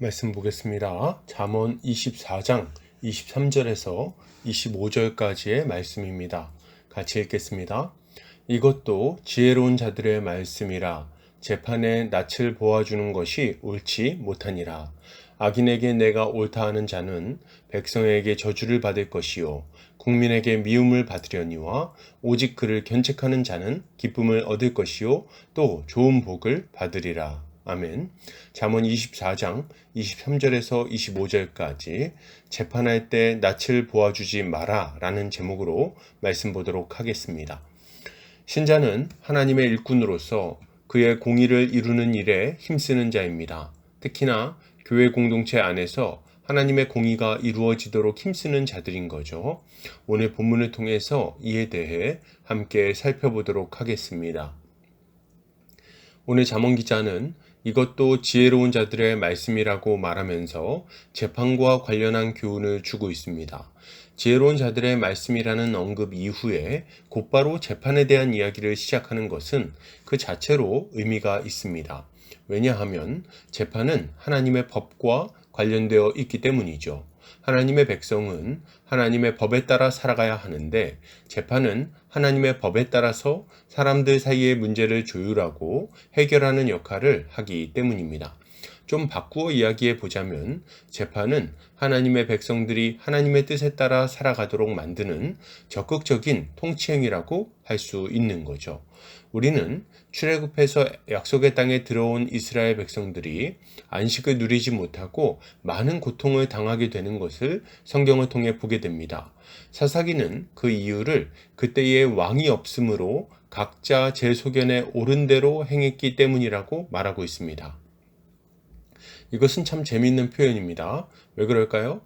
말씀 보겠습니다. 잠언 24장 23절에서 25절까지의 말씀입니다. 같이 읽겠습니다. 이것도 지혜로운 자들의 말씀이라. 재판에 낯을 보아주는 것이 옳지 못하니라. 악인에게 내가 옳다 하는 자는 백성에게 저주를 받을 것이요 국민에게 미움을 받으려니와 오직 그를 견책하는 자는 기쁨을 얻을 것이요 또 좋은 복을 받으리라. 아멘. 잠언 24장 23절에서 25절까지 재판할 때 낯을 보아주지 마라 라는 제목으로 말씀 보도록 하겠습니다. 신자는 하나님의 일꾼으로서 그의 공의를 이루는 일에 힘쓰는 자입니다. 특히나 교회 공동체 안에서 하나님의 공의가 이루어지도록 힘쓰는 자들인 거죠. 오늘 본문을 통해서 이에 대해 함께 살펴보도록 하겠습니다. 오늘 잠언 기자는 이것도 지혜로운 자들의 말씀이라고 말하면서 재판과 관련한 교훈을 주고 있습니다. 지혜로운 자들의 말씀이라는 언급 이후에 곧바로 재판에 대한 이야기를 시작하는 것은 그 자체로 의미가 있습니다. 왜냐하면 재판은 하나님의 법과 관련되어 있기 때문이죠. 하나님의 백성은 하나님의 법에 따라 살아가야 하는데 재판은 하나님의 법에 따라서 사람들 사이의 문제를 조율하고 해결하는 역할을 하기 때문입니다. 좀 바꾸어 이야기해 보자면 재판은 하나님의 백성들이 하나님의 뜻에 따라 살아가도록 만드는 적극적인 통치행위라고 할 수 있는 거죠. 우리는 출애굽해서 약속의 땅에 들어온 이스라엘 백성들이 안식을 누리지 못하고 많은 고통을 당하게 되는 것을 성경을 통해 보게 됩니다. 사사기는 그 이유를 그때의 왕이 없으므로 각자 제 소견에 옳은 대로 행했기 때문이라고 말하고 있습니다. 이것은 참 재미있는 표현입니다. 왜 그럴까요?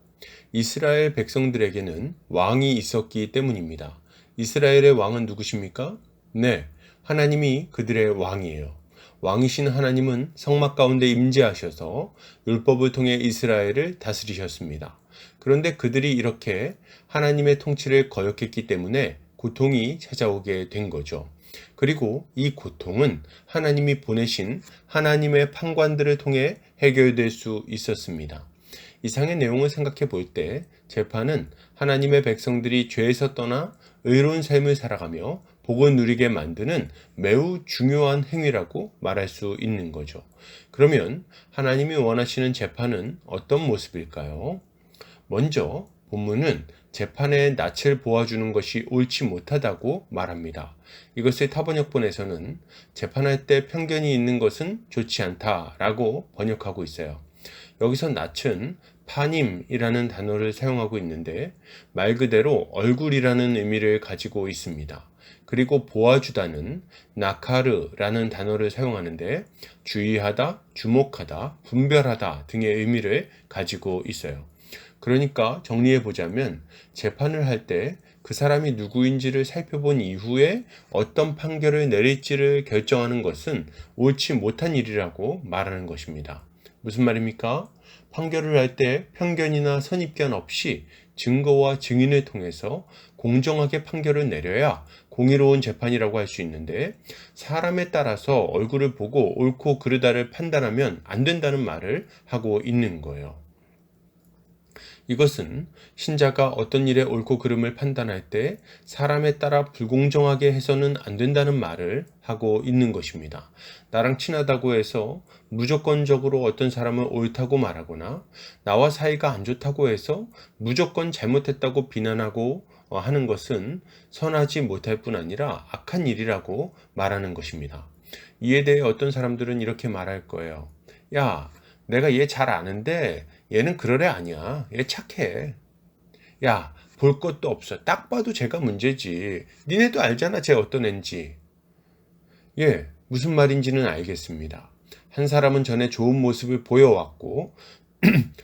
이스라엘 백성들에게는 왕이 있었기 때문입니다. 이스라엘의 왕은 누구십니까? 네, 하나님이 그들의 왕이에요. 왕이신 하나님은 성막 가운데 임재하셔서 율법을 통해 이스라엘을 다스리셨습니다. 그런데 그들이 이렇게 하나님의 통치를 거역했기 때문에 고통이 찾아오게 된 거죠. 그리고 이 고통은 하나님이 보내신 하나님의 판관들을 통해 해결될 수 있었습니다. 이상의 내용을 생각해 볼 때 재판은 하나님의 백성들이 죄에서 떠나 의로운 삶을 살아가며 복을 누리게 만드는 매우 중요한 행위라고 말할 수 있는 거죠. 그러면 하나님이 원하시는 재판은 어떤 모습일까요? 먼저 본문은 재판에 낯을 보아주는 것이 옳지 못하다고 말합니다. 이것을 타번역본에서는 재판할 때 편견이 있는 것은 좋지 않다라고 번역하고 있어요. 여기서 낯은 파님이라는 단어를 사용하고 있는데 말 그대로 얼굴이라는 의미를 가지고 있습니다. 그리고 보아주다는 나카르라는 단어를 사용하는데 주의하다, 주목하다, 분별하다 등의 의미를 가지고 있어요. 그러니까 정리해 보자면 재판을 할 때 그 사람이 누구인지를 살펴본 이후에 어떤 판결을 내릴지를 결정하는 것은 옳지 못한 일이라고 말하는 것입니다. 무슨 말입니까? 판결을 할 때 편견이나 선입견 없이 증거와 증인을 통해서 공정하게 판결을 내려야 공의로운 재판이라고 할 수 있는데 사람에 따라서 얼굴을 보고 옳고 그르다를 판단하면 안 된다는 말을 하고 있는 거예요. 이것은 신자가 어떤 일의 옳고 그름을 판단할 때 사람에 따라 불공정하게 해서는 안 된다는 말을 하고 있는 것입니다. 나랑 친하다고 해서 무조건적으로 어떤 사람을 옳다고 말하거나 나와 사이가 안 좋다고 해서 무조건 잘못했다고 비난하고 하는 것은 선하지 못할 뿐 아니라 악한 일이라고 말하는 것입니다. 이에 대해 어떤 사람들은 이렇게 말할 거예요. 야, 내가 얘 잘 아는데 얘는 그럴 애 아니야. 얘 착해. 야, 볼 것도 없어. 딱 봐도 쟤가 문제지. 니네도 알잖아, 쟤 어떤 앤지. 예, 무슨 말인지는 알겠습니다. 한 사람은 전에 좋은 모습을 보여왔고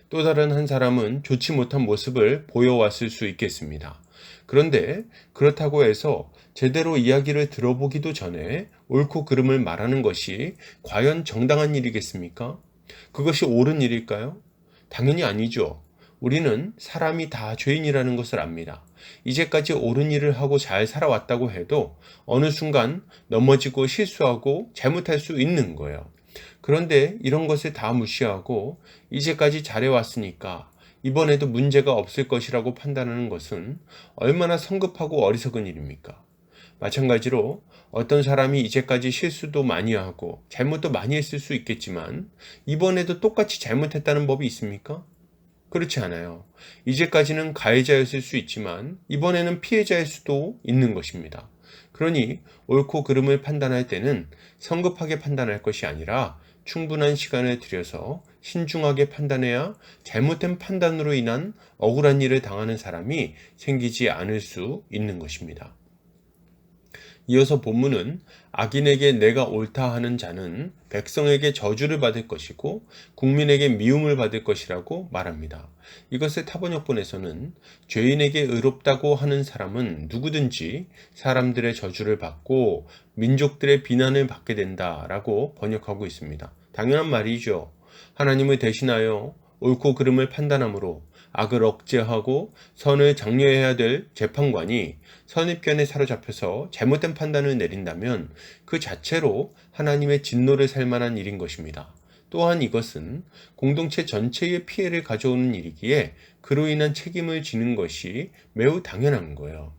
또 다른 한 사람은 좋지 못한 모습을 보여왔을 수 있겠습니다. 그런데 그렇다고 해서 제대로 이야기를 들어보기도 전에 옳고 그름을 말하는 것이 과연 정당한 일이겠습니까? 그것이 옳은 일일까요? 당연히 아니죠. 우리는 사람이 다 죄인이라는 것을 압니다. 이제까지 옳은 일을 하고 잘 살아왔다고 해도 어느 순간 넘어지고 실수하고 잘못할 수 있는 거예요. 그런데 이런 것을 다 무시하고 이제까지 잘해왔으니까 이번에도 문제가 없을 것이라고 판단하는 것은 얼마나 성급하고 어리석은 일입니까? 마찬가지로 어떤 사람이 이제까지 실수도 많이 하고 잘못도 많이 했을 수 있겠지만 이번에도 똑같이 잘못했다는 법이 있습니까? 그렇지 않아요. 이제까지는 가해자였을 수 있지만 이번에는 피해자일 수도 있는 것입니다. 그러니 옳고 그름을 판단할 때는 성급하게 판단할 것이 아니라 충분한 시간을 들여서 신중하게 판단해야 잘못된 판단으로 인한 억울한 일을 당하는 사람이 생기지 않을 수 있는 것입니다. 이어서 본문은 악인에게 내가 옳다 하는 자는 백성에게 저주를 받을 것이고 국민에게 미움을 받을 것이라고 말합니다. 이것을 타번역본에서는 죄인에게 의롭다고 하는 사람은 누구든지 사람들의 저주를 받고 민족들의 비난을 받게 된다라고 번역하고 있습니다. 당연한 말이죠. 하나님을 대신하여 옳고 그름을 판단함으로 악을 억제하고 선을 장려해야 될 재판관이 선입견에 사로잡혀서 잘못된 판단을 내린다면 그 자체로 하나님의 진노를 살 만한 일인 것입니다. 또한 이것은 공동체 전체의 피해를 가져오는 일이기에 그로 인한 책임을 지는 것이 매우 당연한 거예요.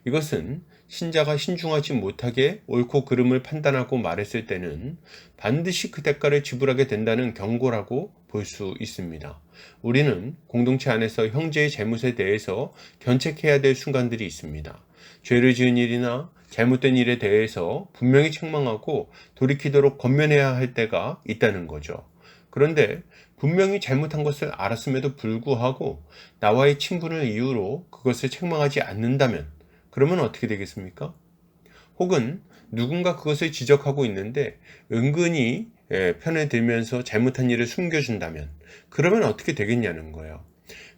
이것은 신자가 신중하지 못하게 옳고 그름을 판단하고 말했을 때는 반드시 그 대가를 지불하게 된다는 경고라고 볼 수 있습니다. 우리는 공동체 안에서 형제의 잘못에 대해서 견책해야 될 순간들이 있습니다. 죄를 지은 일이나 잘못된 일에 대해서 분명히 책망하고 돌이키도록 권면해야 할 때가 있다는 거죠. 그런데 분명히 잘못한 것을 알았음에도 불구하고 나와의 친분을 이유로 그것을 책망하지 않는다면 그러면 어떻게 되겠습니까? 혹은 누군가 그것을 지적하고 있는데 은근히 편에 들면서 잘못한 일을 숨겨준다면 그러면 어떻게 되겠냐는 거예요.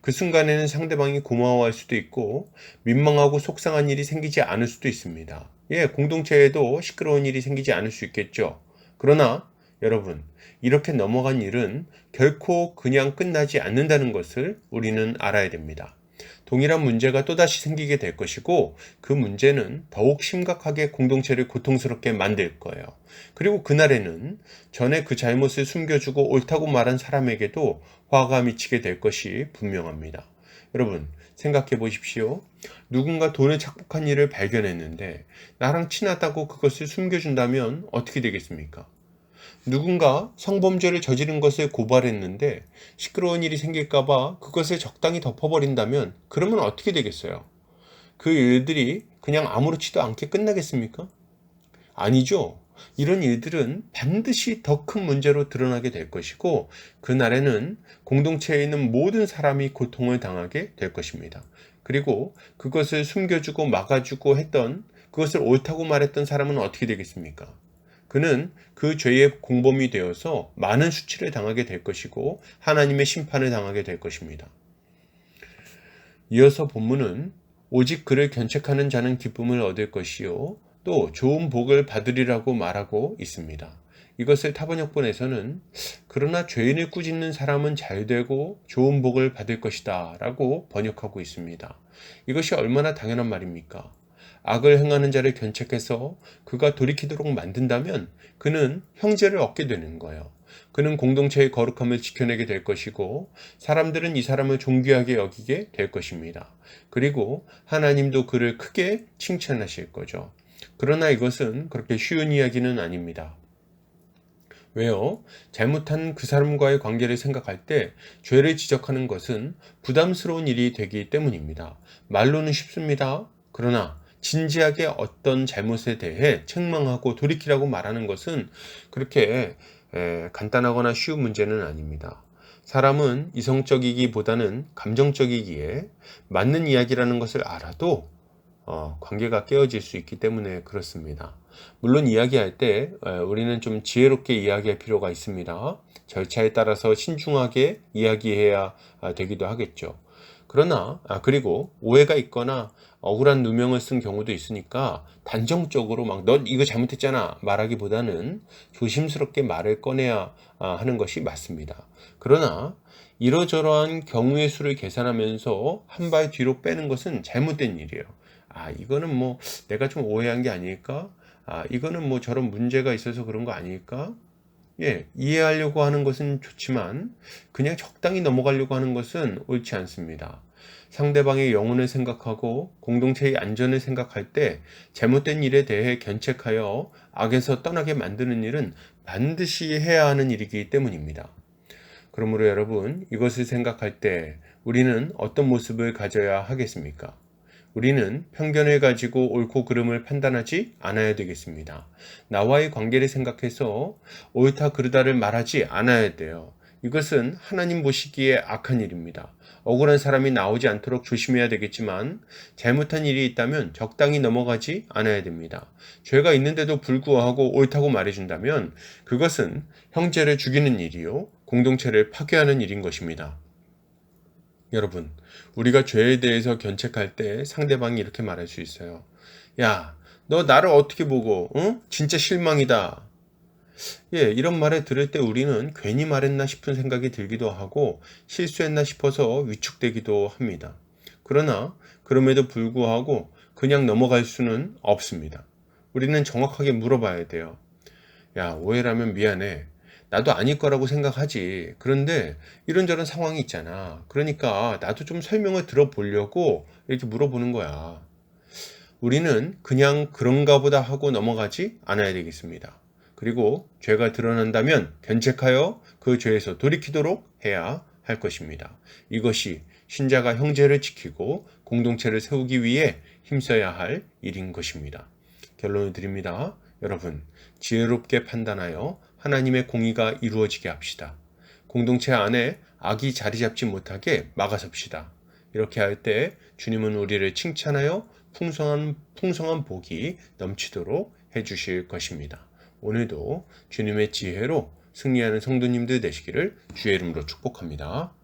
그 순간에는 상대방이 고마워할 수도 있고 민망하고 속상한 일이 생기지 않을 수도 있습니다. 공동체에도 시끄러운 일이 생기지 않을 수 있겠죠. 그러나 여러분, 이렇게 넘어간 일은 결코 그냥 끝나지 않는다는 것을 우리는 알아야 됩니다. 동일한 문제가 또다시 생기게 될 것이고 그 문제는 더욱 심각하게 공동체를 고통스럽게 만들 거예요. 그리고 그날에는 전에 그 잘못을 숨겨주고 옳다고 말한 사람에게도 화가 미치게 될 것이 분명합니다. 여러분, 생각해 보십시오. 누군가 돈을 착복한 일을 발견했는데 나랑 친하다고 그것을 숨겨준다면 어떻게 되겠습니까? 누군가 성범죄를 저지른 것을 고발했는데 시끄러운 일이 생길까봐 그것을 적당히 덮어버린다면 그러면 어떻게 되겠어요? 그 일들이 그냥 아무렇지도 않게 끝나겠습니까? 아니죠. 이런 일들은 반드시 더 큰 문제로 드러나게 될 것이고 그날에는 공동체에 있는 모든 사람이 고통을 당하게 될 것입니다. 그리고 그것을 숨겨주고 막아주고 했던 그것을 옳다고 말했던 사람은 어떻게 되겠습니까? 그는 그 죄의 공범이 되어서 많은 수치를 당하게 될 것이고 하나님의 심판을 당하게 될 것입니다. 이어서 본문은 오직 그를 견책하는 자는 기쁨을 얻을 것이요 또 좋은 복을 받으리라고 말하고 있습니다. 이것을 타번역본에서는 그러나 죄인을 꾸짖는 사람은 잘되고 좋은 복을 받을 것이다 라고 번역하고 있습니다. 이것이 얼마나 당연한 말입니까? 악을 행하는 자를 견책해서 그가 돌이키도록 만든다면 그는 형제를 얻게 되는 거예요. 그는 공동체의 거룩함을 지켜내게 될 것이고 사람들은 이 사람을 존귀하게 여기게 될 것입니다. 그리고 하나님도 그를 크게 칭찬하실 거죠. 그러나 이것은 그렇게 쉬운 이야기는 아닙니다. 왜요? 잘못한 그 사람과의 관계를 생각할 때 죄를 지적하는 것은 부담스러운 일이 되기 때문입니다. 말로는 쉽습니다. 그러나 진지하게 어떤 잘못에 대해 책망하고 돌이키라고 말하는 것은 그렇게 간단하거나 쉬운 문제는 아닙니다. 사람은 이성적이기보다는 감정적이기에 맞는 이야기라는 것을 알아도 관계가 깨어질 수 있기 때문에 그렇습니다. 물론 이야기할 때 우리는 좀 지혜롭게 이야기할 필요가 있습니다. 절차에 따라서 신중하게 이야기해야 되기도 하겠죠. 그러나 그리고 오해가 있거나 억울한 누명을 쓴 경우도 있으니까 단정적으로 막 넌 이거 잘못했잖아 말하기보다는 조심스럽게 말을 꺼내야 하는 것이 맞습니다. 그러나 이러저러한 경우의 수를 계산하면서 한 발 뒤로 빼는 것은 잘못된 일이에요. 이거는 뭐 내가 좀 오해한 게 아닐까? 이거는 뭐 저런 문제가 있어서 그런 거 아닐까? 이해하려고 하는 것은 좋지만 그냥 적당히 넘어가려고 하는 것은 옳지 않습니다. 상대방의 영혼을 생각하고 공동체의 안전을 생각할 때 잘못된 일에 대해 견책하여 악에서 떠나게 만드는 일은 반드시 해야 하는 일이기 때문입니다. 그러므로 여러분, 이것을 생각할 때 우리는 어떤 모습을 가져야 하겠습니까? 우리는 편견을 가지고 옳고 그름을 판단하지 않아야 되겠습니다. 나와의 관계를 생각해서 옳다 그르다를 말하지 않아야 돼요. 이것은 하나님 보시기에 악한 일입니다. 억울한 사람이 나오지 않도록 조심해야 되겠지만 잘못한 일이 있다면 적당히 넘어가지 않아야 됩니다. 죄가 있는데도 불구하고 옳다고 말해준다면 그것은 형제를 죽이는 일이요, 공동체를 파괴하는 일인 것입니다. 여러분, 우리가 죄에 대해서 견책할 때 상대방이 이렇게 말할 수 있어요. 야, 너 나를 어떻게 보고, 응? 진짜 실망이다. 이런 말을 들을 때 우리는 괜히 말했나 싶은 생각이 들기도 하고 실수했나 싶어서 위축되기도 합니다. 그러나 그럼에도 불구하고 그냥 넘어갈 수는 없습니다. 우리는 정확하게 물어봐야 돼요. 야, 오해라면 미안해. 나도 아닐 거라고 생각하지. 그런데 이런저런 상황이 있잖아. 그러니까 나도 좀 설명을 들어보려고 이렇게 물어보는 거야. 우리는 그냥 그런가 보다 하고 넘어가지 않아야 되겠습니다. 그리고 죄가 드러난다면 견책하여 그 죄에서 돌이키도록 해야 할 것입니다. 이것이 신자가 형제를 지키고 공동체를 세우기 위해 힘써야 할 일인 것입니다. 결론을 드립니다. 여러분, 지혜롭게 판단하여 하나님의 공의가 이루어지게 합시다. 공동체 안에 악이 자리 잡지 못하게 막아섭시다. 이렇게 할 때 주님은 우리를 칭찬하여 풍성한 복이 넘치도록 해주실 것입니다. 오늘도 주님의 지혜로 승리하는 성도님들 되시기를 주의 이름으로 축복합니다.